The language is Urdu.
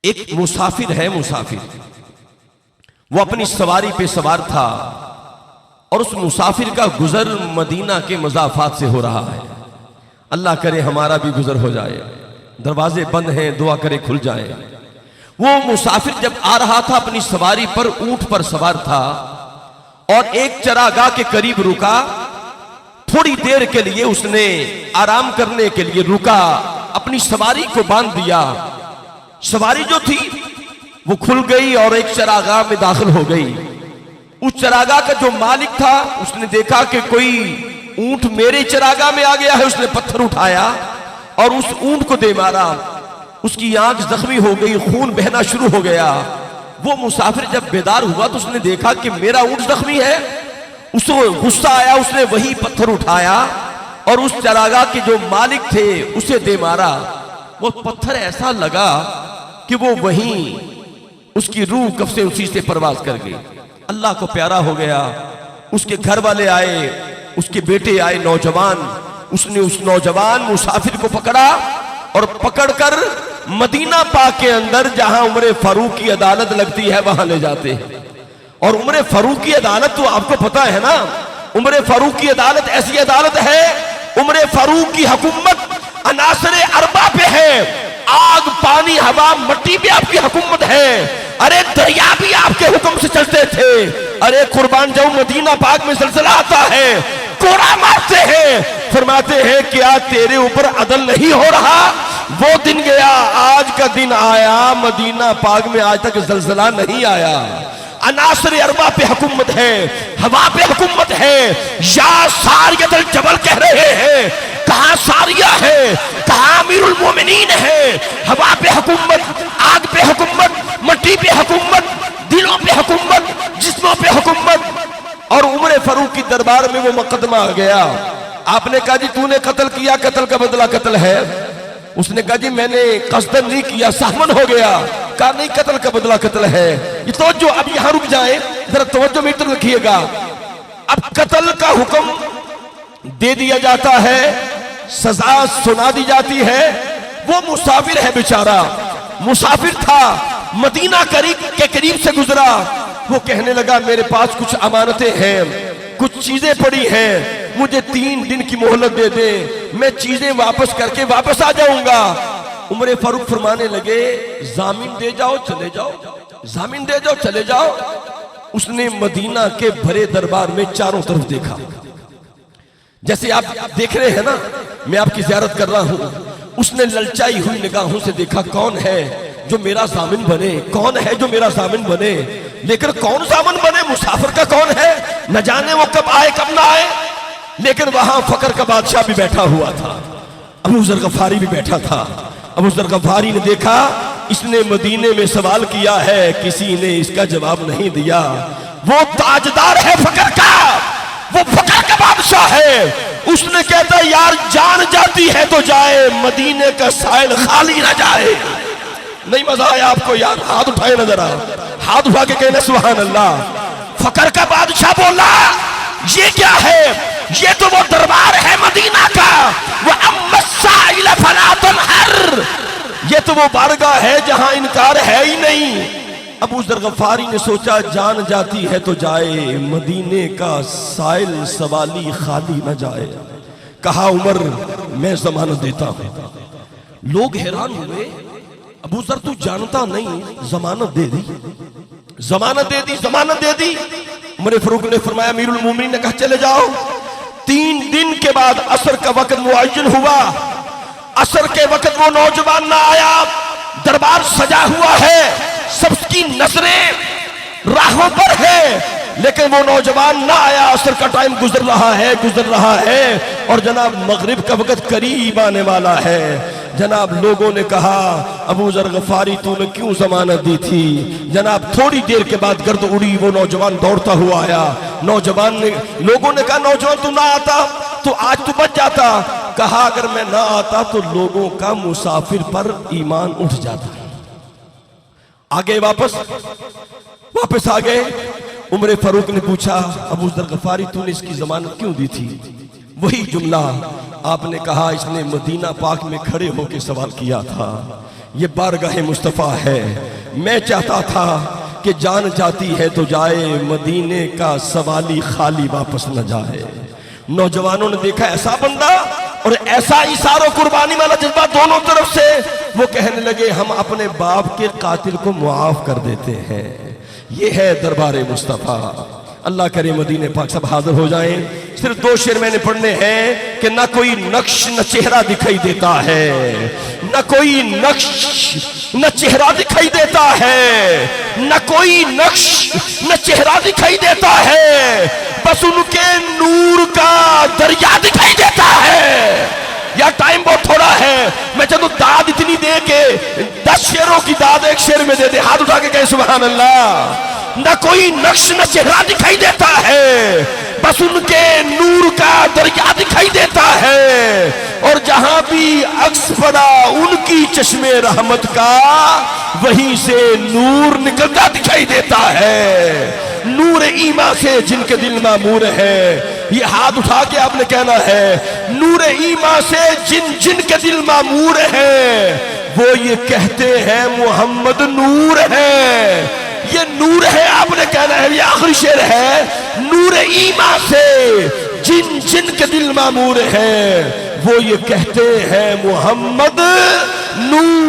ایک مسافر ہے، مسافر وہ اپنی سواری پہ سوار تھا اور اس مسافر کا گزر مدینہ کے مضافات سے ہو رہا ہے۔ اللہ کرے ہمارا بھی گزر ہو جائے، دروازے بند ہیں، دعا کرے کھل جائے۔ وہ مسافر جب آ رہا تھا اپنی سواری پر، اونٹ پر سوار تھا اور ایک چراگاہ کے قریب رکا۔ تھوڑی دیر کے لیے اس نے آرام کرنے کے لیے رکا، اپنی سواری کو باندھ دیا۔ سواری جو تھی وہ کھل گئی اور ایک چراگاہ میں داخل ہو گئی۔ اس چراگاہ کا جو مالک تھا اس نے دیکھا کہ کوئی اونٹ میرے چراگاہ میں آ گیا ہے۔ اس نے پتھر اٹھایا اور اس اونٹ کو دے مارا۔ اس کی آنکھ زخمی ہو گئی، خون بہنا شروع ہو گیا۔ وہ مسافر جب بیدار ہوا تو اس نے دیکھا کہ میرا اونٹ زخمی ہے۔ اس کو غصہ آیا، اس نے وہی پتھر اٹھایا اور اس چراگاہ کے جو مالک تھے اسے دے مارا۔ وہ پتھر ایسا لگا کہ وہ وہیں اس کی روح کف سے اسی سے پرواز کر گئی۔ اللہ کو پیارا ہو گیا۔ اس کے گھر والے آئے، اس کے بیٹے آئے، نوجوان۔ اس نے اس نوجوان مسافر کو پکڑا اور پکڑ کر مدینہ پاک کے اندر جہاں عمر فاروق کی عدالت لگتی ہے وہاں لے جاتے ہیں۔ اور عمر فاروق کی عدالت تو آپ کو پتا ہے نا، عمر فاروق کی عدالت ایسی عدالت ہے، عمر فاروق کی حکومت عناصر اربع پہ ہے۔ آگ، پانی، ہوا، مٹی بھی آپ کی حکومت ہے۔ ارے دریا بھی آپ کے حکم سے چلتے تھے۔ ارے قربان جاؤں، مدینہ پاک میں زلزلہ آتا ہے، کوڑا مارتے ہیں، فرماتے ہیں کیا تیرے اوپر عدل نہیں ہو رہا؟ وہ دن گیا، آج کا دن آیا، مدینہ پاک میں آج تک زلزلہ نہیں آیا۔ عناصر اربع پہ حکومت ہے، ہوا پہ حکومت ہے۔ یا ساریت الجبل کہہ رہے ہیں، کہاں ساریہ ہے، کہاں امیر المومنین ہے؟ ہوا پہ حکومت، آگ پہ حکومت، مٹی پہ حکومت، دلوں پہ حکومت، جسموں پہ حکومت۔ اور عمر فاروق کی دربار میں وہ مقدمہ آ گیا۔ آپ نے کہا جی تو نے قتل کیا، قتل کا بدلہ قتل ہے۔ اس نے کہا جی میں نے قصدن نہیں کیا، سہمن ہو گیا۔ کہا نہیں، قتل کا بدلہ قتل ہے۔ یہ توجہ، اب یہاں رک جائیں، ذرا توجہ میٹر رکھیے گا۔ اب قتل کا حکم دے دیا جاتا ہے، سزا سنا دی جاتی ہے۔ وہ مسافر ہے بیچارہ، مسافر تھا، مدینہ کے قریب سے گزرا۔ وہ کہنے لگا میرے پاس کچھ امانتیں ہیں، کچھ چیزیں پڑی ہیں، مجھے 3 دن کی مہلت دے دے، میں چیزیں واپس کر کے واپس آ جاؤں گا۔ عمر فاروق فرمانے لگے ضامن دے جاؤ چلے جاؤ، ضامن دے جاؤ چلے جاؤ۔ اس نے مدینہ کے بھرے دربار میں چاروں طرف دیکھا، جیسے آپ دیکھ رہے ہیں نا، میں آپ کی زیارت کر رہا ہوں۔ اس نے للچائی ہوئی نگاہوں سے دیکھا کون ہے جو میرا ضامن بنے، کون ہے جو میرا ضامن بنے۔ لیکن کون ضامن بنے؟ مسافر کا کون ہے؟ نہ جانے وہ کب آئے کب نہ آئے۔ لیکن وہاں فقر کا بادشاہ بھی بیٹھا ہوا تھا، ابو ذر غفاری بھی بیٹھا تھا۔ ابو ذر غفاری نے دیکھا اس نے مدینے میں سوال کیا ہے، کسی نے اس کا جواب نہیں دیا۔ وہ تاجدار ہے فقر کا، وہ فقر کا بادشاہ ہے۔ اس نے کہتا یار جان جاتی ہے تو جائے، مدینے کا سائل خالی نہ جائے۔ نہیں مزہ آیا آپ کو یار؟ ہاتھ اٹھائے نظر آ، ہاتھ اٹھا کے کہنا سبحان اللہ۔ فقر کا بادشاہ بولا یہ کیا ہے؟ یہ تو وہ دربار ہے مدینہ کا، وہ اما السائل فلا تنہر، یہ تو وہ بارگاہ ہے جہاں انکار ہے ہی نہیں۔ ابو ذر غفاری نے سوچا جان جاتی ہے تو جائے، مدینے کا سائل سوالی خالی نہ جائے۔ کہا عمر میں ضمانت دیتا ہوں۔ لوگ حیران ہوئے، ابو ذر تو جانتا نہیں، ضمانت دے دی، ضمانت دے دی، ضمانت دے دی۔ عمر فاروق نے فرمایا امیر المومنین نے کہا چلے جاؤ۔ 3 دن کے بعد عصر کا وقت معین ہوا۔ عصر کے وقت وہ نوجوان نہ آیا، دربار سجا ہوا ہے، سب کی نظریں راہوں پر ہے، لیکن وہ نوجوان نہ آیا۔ عصر کا ٹائم گزر رہا ہے اور جناب مغرب کا وقت قریب آنے والا ہے۔ جناب لوگوں نے کہا ابو ذر غفاری تو نے کیوں ضمانت دی تھی؟ جناب تھوڑی دیر کے بعد گرد اڑی، وہ نوجوان دوڑتا ہوا آیا۔ لوگوں نے کہا نوجوان تو نہ آتا تو آج تو بچ جاتا۔ کہا اگر میں نہ آتا تو لوگوں کا مسافر پر ایمان اٹھ جاتا۔ آگے واپس آگئے۔ عمر فاروق نے پوچھا ابو ذر غفاری تو نے اس کی ضمانت کیوں دی تھی؟ وہی جملہ آپ نے کہا اس نے مدینہ پاک میں کھڑے ہو کے سوال کیا تھا، یہ بارگاہ مصطفیٰ ہے. میں چاہتا تھا کہ جان جاتی ہے تو جائے, مدینے کا سوالی خالی واپس نہ جائے. نوجوانوں نے دیکھا ایسا بندہ اور ایسا ایثار و قربانی والا جذبہ دونوں طرف سے, وہ کہنے لگے ہم اپنے باپ کے قاتل کو معاف کر دیتے ہیں. یہ ہے دربار مصطفیٰ. اللہ کرے مدینے پاک سب حاضر ہو جائیں. صرف 2 شعر میں نے پڑھنے ہیں کہ نہ کوئی نقش نہ چہرہ دکھائی دیتا ہے, نہ کوئی نقش نہ چہرہ دکھائی دیتا ہے, نہ کوئی نقش نہ چہرہ دکھائی دیتا ہے, بس ان کے نور کا دریا دکھائی دیتا ہے. یا ٹائم بہت تھوڑا ہے, میں چاہتا ہوں داد اتنی دے کے 10 شعروں کی داد ایک شعر میں دے دے. ہاتھ اٹھا کے کہیں سبحان اللہ. نہ کوئی نقش نہ چہرہ دکھائی دیتا ہے, بس ان کے نور کا دریا دکھائی دیتا ہے. اور جہاں بھی عکس پڑا ان کی چشم رحمت کا, وہیں سے نور نکلتا دکھائی دیتا ہے. نور ایمان سے جن کے دل معمور ہے, یہ ہاتھ اٹھا کے آپ نے کہنا ہے, نور ایمان سے جن کے دل معمور ہے, وہ یہ کہتے ہیں محمد نور ہے. یہ نور ہے آپ نے کہنا ہے. یہ آخری شعر ہے, نور ایمان سے جن کے دل معمور ہے, وہ یہ کہتے ہیں محمد نور